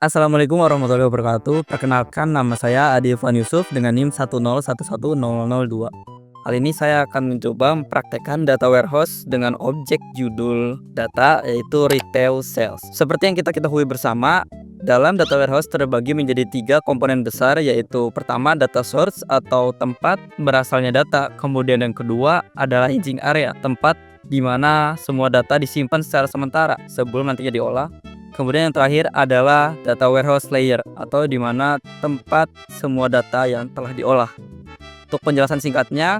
Assalamualaikum warahmatullahi wabarakatuh. Perkenalkan, nama saya Adi Irfan Yusuf dengan NIM 1011002. Kali ini saya akan mencoba mempraktekkan data warehouse dengan objek judul data, yaitu retail sales. Seperti yang kita ketahui bersama, dalam data warehouse terbagi menjadi 3 komponen besar, yaitu pertama data source atau tempat berasalnya data. Kemudian yang kedua adalah staging area, tempat di mana semua data disimpan secara sementara sebelum nantinya diolah. Kemudian yang terakhir adalah data warehouse layer, atau di mana tempat semua data yang telah diolah. Untuk penjelasan singkatnya,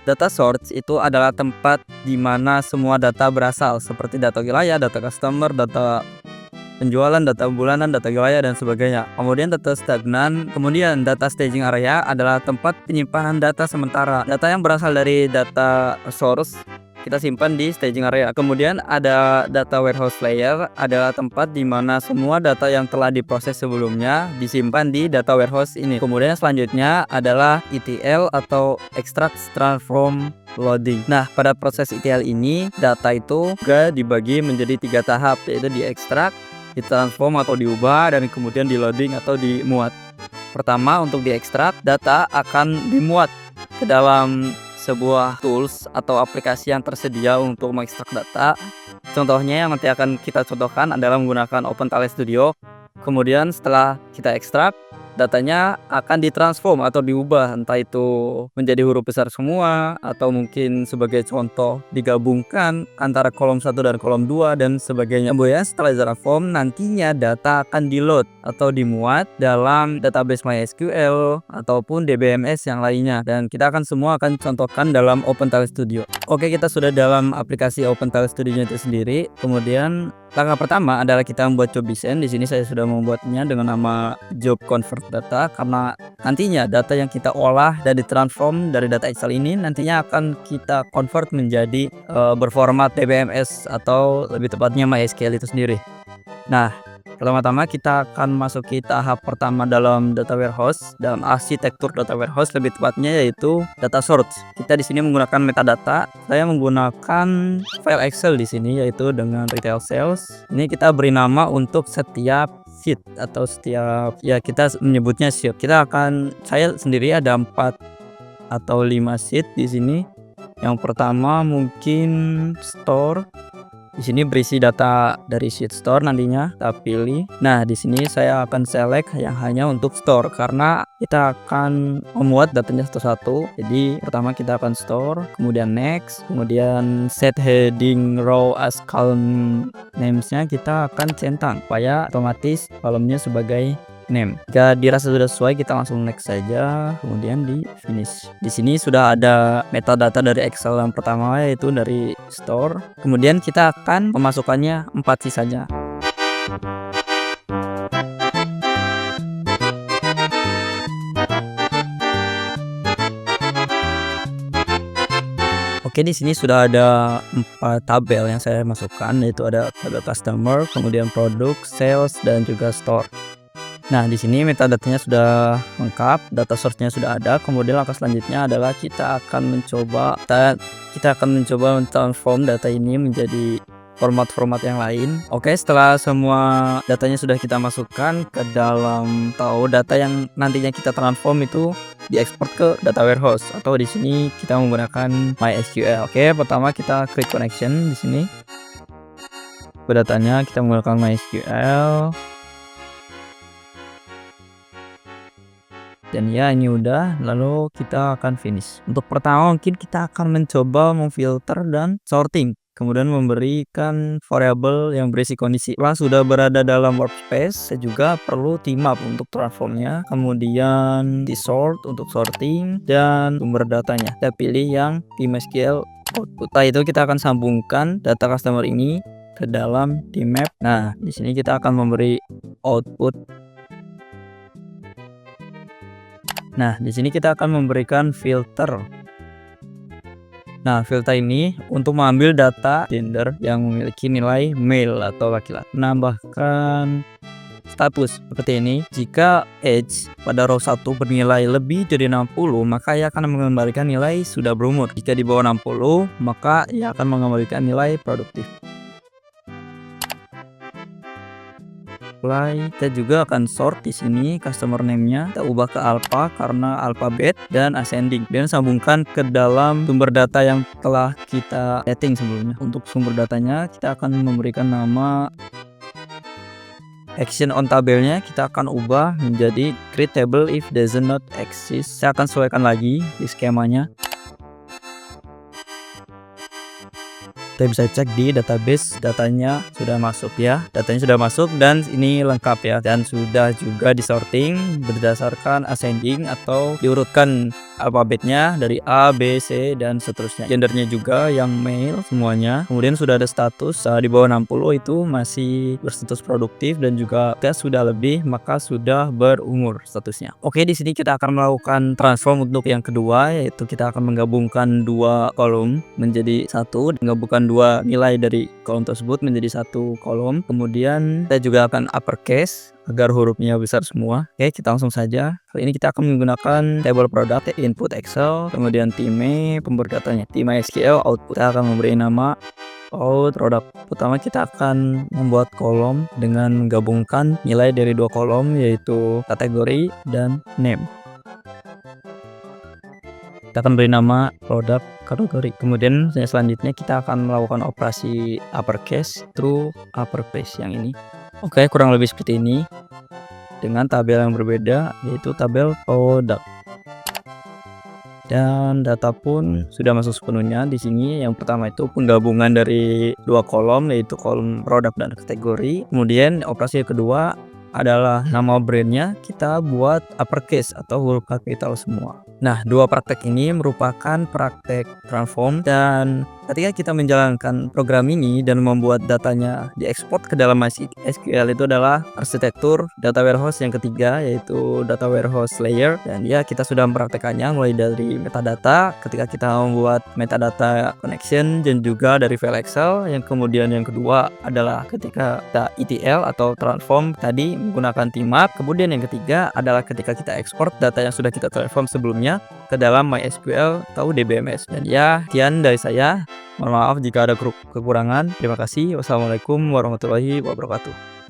data source itu adalah tempat di mana semua data berasal, seperti data wilayah, data customer, data penjualan, data bulanan, data wilayah, dan sebagainya. Kemudian data stagnan, kemudian data staging area adalah tempat penyimpanan data sementara. Data yang berasal dari data source kita simpan di staging area. Kemudian ada data warehouse layer, adalah tempat di mana semua data yang telah diproses sebelumnya disimpan di data warehouse ini. Kemudian selanjutnya adalah ETL atau extract, transform, loading. Nah, pada proses ETL ini data itu juga dibagi menjadi 3 tahap, yaitu diekstrak, ditransform atau diubah, dan kemudian di loading atau dimuat. Pertama, untuk diekstrak, data akan dimuat ke dalam sebuah tools atau aplikasi yang tersedia untuk mengekstrak data. Contohnya yang nanti akan kita contohkan adalah menggunakan OpenTable Studio. Kemudian setelah kita ekstrak, datanya akan ditransform atau diubah, entah itu menjadi huruf besar semua, atau mungkin sebagai contoh digabungkan antara kolom 1 dan kolom 2 dan sebagainya. Kemudian setelah transform, nantinya data akan di-load atau dimuat dalam database MySQL ataupun DBMS yang lainnya, dan kita akan semua akan contohkan dalam OpenTable Studio. Oke, kita sudah dalam aplikasi OpenTable Studio itu sendiri. Kemudian langkah pertama adalah kita membuat job design. Di sini saya sudah membuatnya dengan nama job convert data, karena nantinya data yang kita olah dan ditransform dari data Excel ini nantinya akan kita convert menjadi berformat DBMS atau lebih tepatnya MySQL itu sendiri. Nah, pertama-tama kita akan masuki tahap pertama dalam data warehouse, dalam arsitektur data warehouse lebih tepatnya, yaitu data source. Kita di sini menggunakan metadata. Saya menggunakan file Excel di sini, yaitu dengan retail sales. Ini kita beri nama untuk setiap sheet atau setiap, ya kita menyebutnya sheet. Saya sendiri ada 4 atau 5 sheet di sini. Yang pertama mungkin store. Di sini berisi data dari sheet store, nantinya kita pilih. Nah, di sini saya akan select yang hanya untuk store karena kita akan memuat datanya satu-satu. Jadi pertama kita akan store, kemudian next, kemudian set heading row as column names-nya kita akan centang supaya otomatis kolomnya sebagai name. Jika dirasa sudah sesuai, kita langsung next saja, kemudian di finish. Di sini sudah ada metadata dari Excel yang pertama, yaitu dari store. Kemudian kita akan memasukkannya 4 sheet saja. Oke, di sini sudah ada 4 tabel yang saya masukkan, yaitu ada tabel customer, kemudian produk, sales, dan juga store. Nah, di sini metadatanya sudah lengkap, data source-nya sudah ada. Kemudian langkah selanjutnya adalah kita akan mencoba mentransform data ini menjadi format-format yang lain. Oke, setelah semua datanya sudah kita masukkan ke dalam data yang nantinya kita transform itu diekspor ke data warehouse, atau di sini kita menggunakan MySQL. Oke, pertama kita klik connection di sini. Datanya kita menggunakan MySQL. Dan ya, ini udah, lalu kita akan finish. Untuk pertama mungkin kita akan mencoba memfilter dan sorting, kemudian memberikan variabel yang berisi kondisi. Setelah sudah berada dalam workspace, saya juga perlu team up untuk transformnya, kemudian di sort untuk sorting, dan sumber datanya kita pilih yang di MySQL output. Setelah itu kita akan sambungkan data customer ini ke dalam di map. Nah, di sini kita akan memberi output. Nah, di sini kita akan memberikan filter. Nah, filter ini untuk mengambil data gender yang memiliki nilai male atau laki-laki. Menambahkan status seperti ini. Jika age pada row 1 bernilai lebih dari 60, maka ia akan mengembalikan nilai sudah berumur. Jika di bawah 60, maka ia akan mengembalikan nilai produktif. apply. Kita juga akan sort di sini customer name-nya, kita ubah ke alpha karena alphabet dan ascending. Dan sambungkan ke dalam sumber data yang telah kita setting sebelumnya. Untuk sumber datanya kita akan memberikan nama action on tabelnya, kita akan ubah menjadi create table if does not exist. Saya akan sesuaikan lagi di skemanya. Kita bisa cek di database, datanya sudah masuk ya, datanya sudah masuk dan ini lengkap ya, dan sudah juga disorting berdasarkan ascending atau diurutkan alfabetnya dari A, B, C dan seterusnya. Gendernya juga yang male semuanya. Kemudian sudah ada status di bawah 60 itu masih berstatus produktif dan juga kita sudah lebih maka sudah berumur statusnya. Oke, di sini kita akan melakukan transform untuk yang kedua, yaitu kita akan menggabungkan dua kolom menjadi satu, menggabungkan dua nilai dari kolom tersebut menjadi satu kolom. Kemudian kita juga akan uppercase agar hurufnya besar semua. Oke, kita langsung saja. Kali ini kita akan menggunakan table product input Excel, kemudian time pemberi datanya, time SQL output. Kita akan memberi nama out product. Pertama kita akan membuat kolom dengan menggabungkan nilai dari dua kolom, yaitu kategori dan name. Kita akan beri nama produk kategori. Kemudian selanjutnya kita akan melakukan operasi uppercase through uppercase yang ini. Oke, kurang lebih seperti ini dengan tabel yang berbeda, yaitu tabel produk. Dan data pun sudah masuk sepenuhnya di sini. Yang pertama itu penggabungan dari dua kolom, yaitu kolom produk dan kategori. Kemudian operasi yang kedua adalah nama brandnya kita buat uppercase atau huruf kapital semua. Nah, dua praktek ini merupakan praktek transform, dan ketika kita menjalankan program ini dan membuat datanya diekspor ke dalam MySQL itu adalah arsitektur data warehouse yang ketiga, yaitu data warehouse layer. Dan ya, kita sudah mempraktekannya mulai dari metadata ketika kita membuat metadata connection dan juga dari file Excel. Yang kemudian yang kedua adalah ketika kita ETL atau transform tadi menggunakan TMAP. Kemudian yang ketiga adalah ketika kita ekspor data yang sudah kita transform sebelumnya ke dalam MySQL atau DBMS. Dan ya, sekian dari saya. Mohon maaf jika ada kekurangan. Terima kasih. Wassalamualaikum warahmatullahi wabarakatuh.